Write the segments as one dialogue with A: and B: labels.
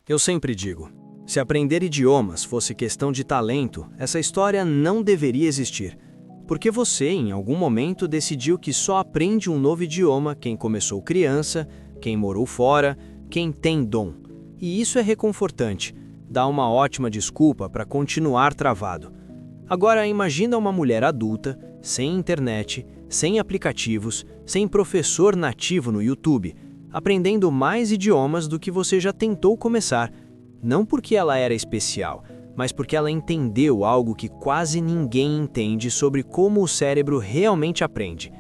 A: Eu sempre digo, se aprender idiomas fosse questão de talento, essa história não deveria existir. Porque você, em algum momento, decidiu que só aprende um novo idioma quem começou criança, quem morou fora, quem tem dom. E isso é reconfortante, dá uma ótima desculpa para continuar travado. Agora imagina uma mulher adulta, sem internet, sem aplicativos, sem professor nativo no YouTube, aprendendo mais idiomas do que você já tentou começar. Não porque ela era especial, mas porque ela entendeu algo que quase ninguém entende sobre como o cérebro realmente aprende.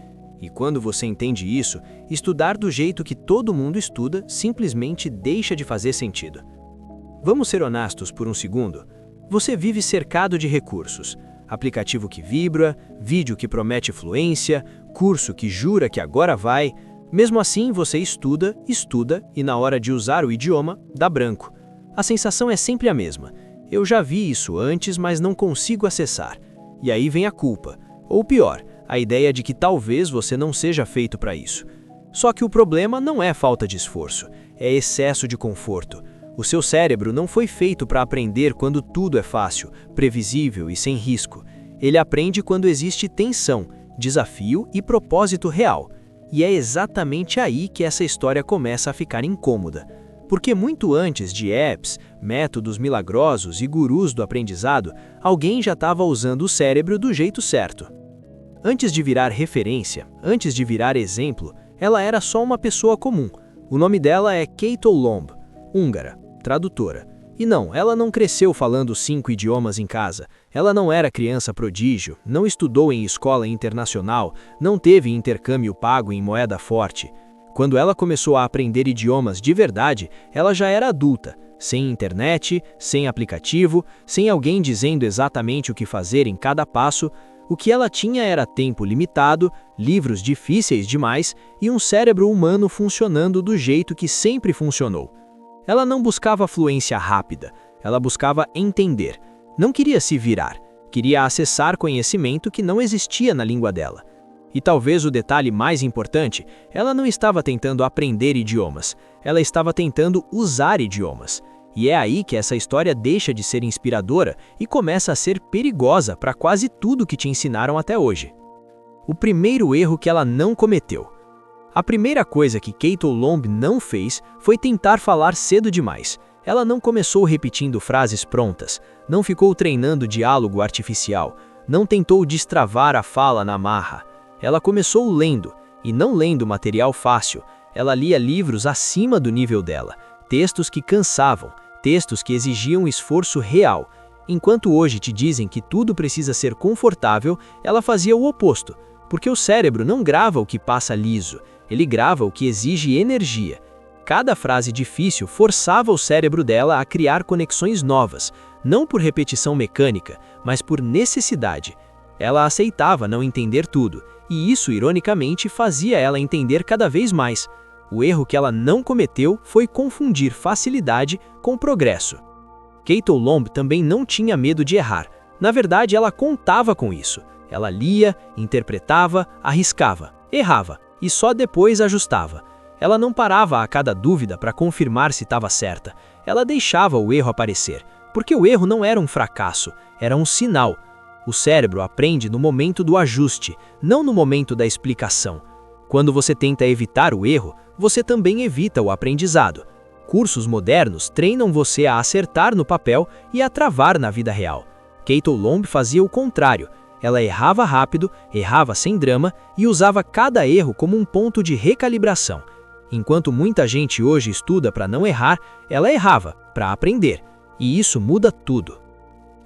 A: E quando você entende isso, estudar do jeito que todo mundo estuda simplesmente deixa de fazer sentido. Vamos ser honestos por um segundo. Você vive cercado de recursos. Aplicativo que vibra, vídeo que promete fluência, curso que jura que agora vai. Mesmo assim, você estuda e na hora de usar o idioma, dá branco. A sensação é sempre a mesma. Eu já vi isso antes, mas não consigo acessar. E aí vem a culpa. Ou pior, a ideia de que talvez você não seja feito para isso. Só que o problema não é falta de esforço, é excesso de conforto. O seu cérebro não foi feito para aprender quando tudo é fácil, previsível e sem risco. Ele aprende quando existe tensão, desafio e propósito real. E é exatamente aí que essa história começa a ficar incômoda. Porque muito antes de apps, métodos milagrosos e gurus do aprendizado, alguém já estava usando o cérebro do jeito certo. Antes de virar referência, antes de virar exemplo, ela era só uma pessoa comum. O nome dela é Keito Lomb, húngara, tradutora. E não, ela não cresceu falando 5 idiomas em casa. Ela não era criança prodígio, não estudou em escola internacional, não teve intercâmbio pago em moeda forte. Quando ela começou a aprender idiomas de verdade, ela já era adulta, sem internet, sem aplicativo, sem alguém dizendo exatamente o que fazer em cada passo. O que ela tinha era tempo limitado, livros difíceis demais e um cérebro humano funcionando do jeito que sempre funcionou. Ela não buscava fluência rápida, ela buscava entender. Não queria se virar, queria acessar conhecimento que não existia na língua dela. E talvez o detalhe mais importante, ela não estava tentando aprender idiomas, ela estava tentando usar idiomas. E é aí que essa história deixa de ser inspiradora e começa a ser perigosa para quase tudo que te ensinaram até hoje. O primeiro erro que ela não cometeu. A primeira coisa que Keito Lomb não fez foi tentar falar cedo demais. Ela não começou repetindo frases prontas, não ficou treinando diálogo artificial, não tentou destravar a fala na marra. Ela começou lendo, e não lendo material fácil. Ela lia livros acima do nível dela, textos que cansavam, textos que exigiam esforço real. Enquanto hoje te dizem que tudo precisa ser confortável, ela fazia o oposto, porque o cérebro não grava o que passa liso, ele grava o que exige energia. Cada frase difícil forçava o cérebro dela a criar conexões novas, não por repetição mecânica, mas por necessidade. Ela aceitava não entender tudo, e isso, ironicamente, fazia ela entender cada vez mais. O erro que ela não cometeu foi confundir facilidade com progresso. Keito Lomb também não tinha medo de errar. Na verdade, ela contava com isso. Ela lia, interpretava, arriscava, errava e só depois ajustava. Ela não parava a cada dúvida para confirmar se estava certa. Ela deixava o erro aparecer, porque o erro não era um fracasso, era um sinal. O cérebro aprende no momento do ajuste, não no momento da explicação. Quando você tenta evitar o erro, você também evita o aprendizado. Cursos modernos treinam você a acertar no papel e a travar na vida real. Keito Lomb fazia o contrário. Ela errava rápido, errava sem drama e usava cada erro como um ponto de recalibração. Enquanto muita gente hoje estuda para não errar, ela errava para aprender. E isso muda tudo.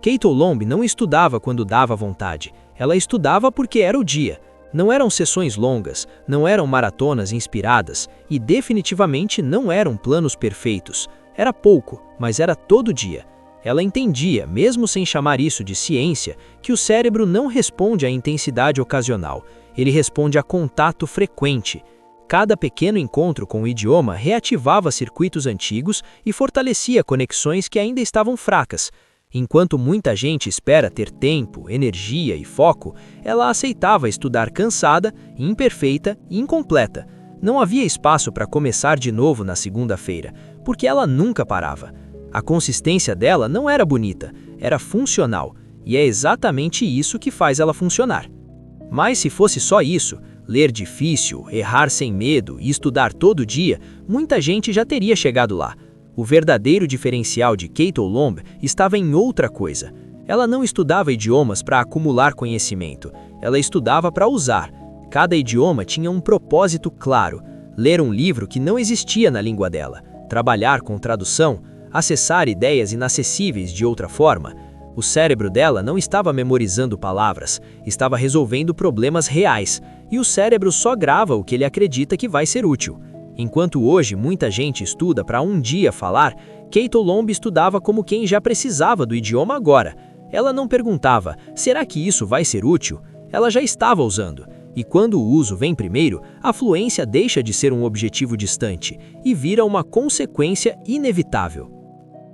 A: Keito Lomb não estudava quando dava vontade. Ela estudava porque era o dia. Não eram sessões longas, não eram maratonas inspiradas e definitivamente não eram planos perfeitos. Era pouco, mas era todo dia. Ela entendia, mesmo sem chamar isso de ciência, que o cérebro não responde à intensidade ocasional, ele responde a contato frequente. Cada pequeno encontro com o idioma reativava circuitos antigos e fortalecia conexões que ainda estavam fracas. Enquanto muita gente espera ter tempo, energia e foco, ela aceitava estudar cansada, imperfeita e incompleta. Não havia espaço para começar de novo na segunda-feira, porque ela nunca parava. A consistência dela não era bonita, era funcional, e é exatamente isso que faz ela funcionar. Mas se fosse só isso, ler difícil, errar sem medo e estudar todo dia, muita gente já teria chegado lá. O verdadeiro diferencial de Kate Lomb estava em outra coisa. Ela não estudava idiomas para acumular conhecimento, ela estudava para usar. Cada idioma tinha um propósito claro: ler um livro que não existia na língua dela, trabalhar com tradução, acessar ideias inacessíveis de outra forma. O cérebro dela não estava memorizando palavras, estava resolvendo problemas reais, e o cérebro só grava o que ele acredita que vai ser útil. Enquanto hoje muita gente estuda para um dia falar, Kate Lomb estudava como quem já precisava do idioma agora. Ela não perguntava, será que isso vai ser útil? Ela já estava usando. E quando o uso vem primeiro, a fluência deixa de ser um objetivo distante e vira uma consequência inevitável.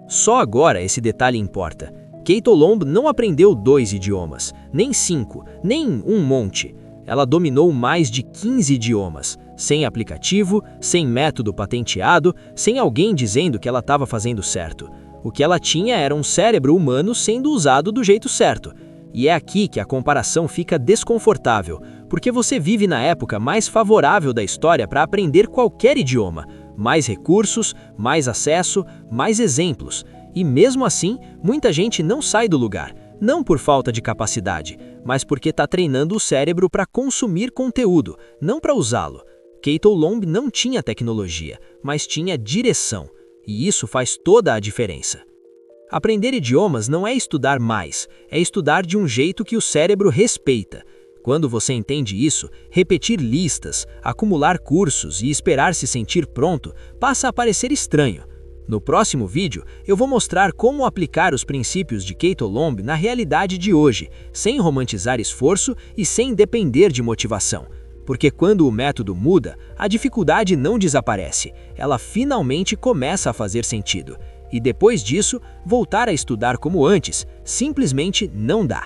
A: Só agora esse detalhe importa. Kate Lomb não aprendeu 2 idiomas, nem 5, nem um monte. Ela dominou mais de 15 idiomas, sem aplicativo, sem método patenteado, sem alguém dizendo que ela estava fazendo certo. O que ela tinha era um cérebro humano sendo usado do jeito certo. E é aqui que a comparação fica desconfortável, porque você vive na época mais favorável da história para aprender qualquer idioma. Mais recursos, mais acesso, mais exemplos. E mesmo assim, muita gente não sai do lugar, não por falta de capacidade, mas porque está treinando o cérebro para consumir conteúdo, não para usá-lo. Kate Lomb não tinha tecnologia, mas tinha direção, e isso faz toda a diferença. Aprender idiomas não é estudar mais, é estudar de um jeito que o cérebro respeita. Quando você entende isso, repetir listas, acumular cursos e esperar se sentir pronto passa a parecer estranho. No próximo vídeo, eu vou mostrar como aplicar os princípios de Kate Lomb na realidade de hoje, sem romantizar esforço e sem depender de motivação. Porque quando o método muda, a dificuldade não desaparece, ela finalmente começa a fazer sentido. E depois disso, voltar a estudar como antes simplesmente não dá.